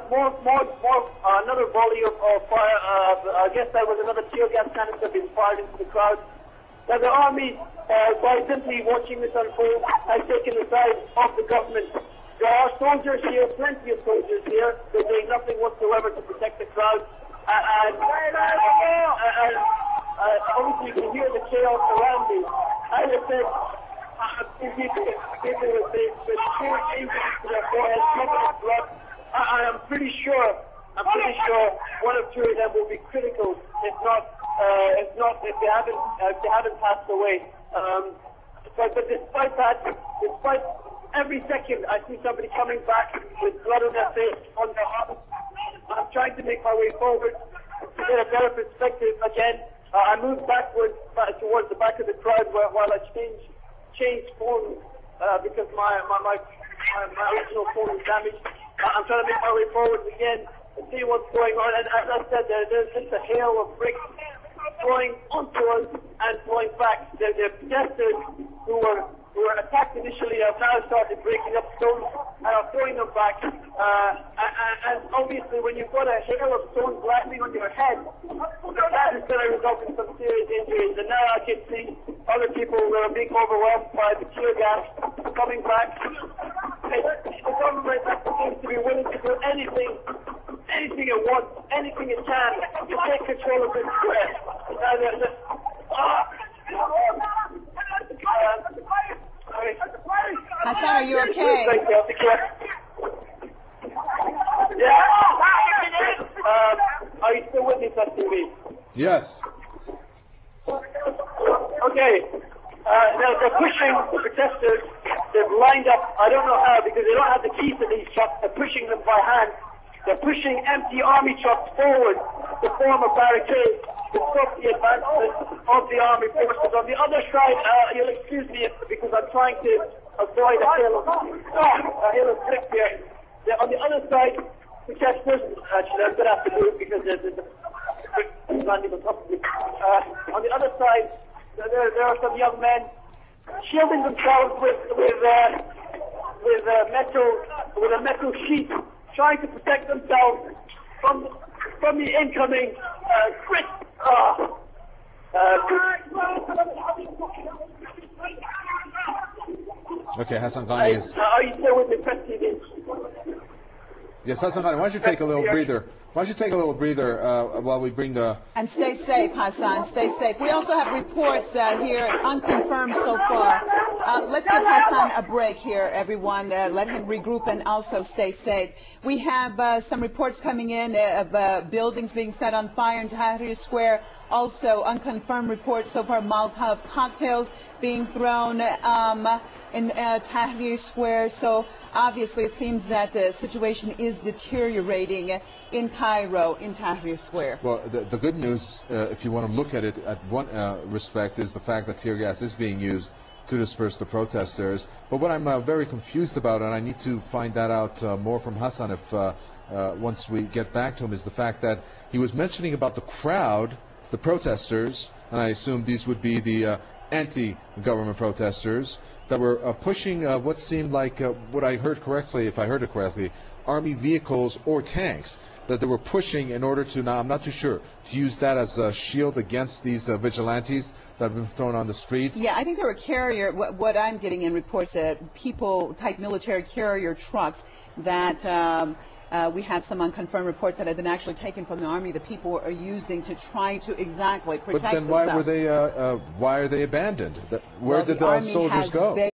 Another volley of fire. I guess that was another tear gas canister being fired into the crowd. Now the army, by simply watching this unfold, has taken the side of the government. There are soldiers here, plenty of soldiers here. They're doing nothing whatsoever to protect the crowd. And obviously you can hear the chaos around me. As I said, people with tear injuries to their forehead, covered in blood. I'm pretty sure one or two of them will be critical, if they haven't passed away. But despite that, despite every second I see somebody coming back with blood on their face, on their arms, I'm trying to make my way forward to get a better perspective again. I moved backwards towards the back of the crowd while I changed phones because my original phone was damaged. I'm trying to make my way forward again and see what's going on. And as I said, there's just a hail of bricks flying onto us and flying back. The protesters who were attacked initially have now started breaking up stones and are throwing them back. And obviously, when you've got a hail of stones landing on your head, that is going to result in some serious injuries. And now I can see other people that are being overwhelmed by the tear gas coming back. The government seems to be willing to do anything it wants, anything it can to take control of this square. Hassan, are you okay? Yeah. Are you still with me, TV? Yes. Okay. Now they're pushing the protesters. They've lined up. I don't know how because they don't have the keys to these trucks. They're pushing them by hand. They're pushing empty army trucks forward to form a barricade to stop the advancement of the army forces. On the other side, you'll excuse me because I'm trying to avoid a hail of bricks here. On the other side, protesters. Actually, I'm going to have to move because there's not even possible. On the other side, there are some young men shielding themselves with a metal sheet, trying to protect themselves from the incoming grit. Okay, Hassan Ghani is. Are you still with me, Press TV? Yes, Hassan Ghani, why don't you take a little breather? Why don't you take a little breather while we bring the... And stay safe, Hassan, stay safe. We also have reports here, unconfirmed so far. Let's give Hassan a break here, everyone. Let him regroup and also stay safe. We have some reports coming in of buildings being set on fire in Tahrir Square. Also, unconfirmed reports so far, Molotov cocktails being thrown in Tahrir Square. So obviously it seems that the situation is deteriorating in Cairo, in Tahrir Square. Well, the good news, if you want to look at it at one respect, is the fact that tear gas is being used to disperse the protesters. But what I'm very confused about, and I need to find that out more from Hassan if once we get back to him, is the fact that he was mentioning about the crowd, the protesters, and I assume these would be the anti-government protesters that were pushing what seemed like, what I heard correctly, if I heard it correctly, army vehicles or tanks that they were pushing in order to, now I'm not too sure, to use that as a shield against these vigilantes that have been thrown on the streets. Yeah, I think there were carrier, what I'm getting in reports, people type military carrier trucks that we have some unconfirmed reports that have been actually taken from the army that people are using to try to exactly protect themselves. But then why are they abandoned? Where did the soldiers go?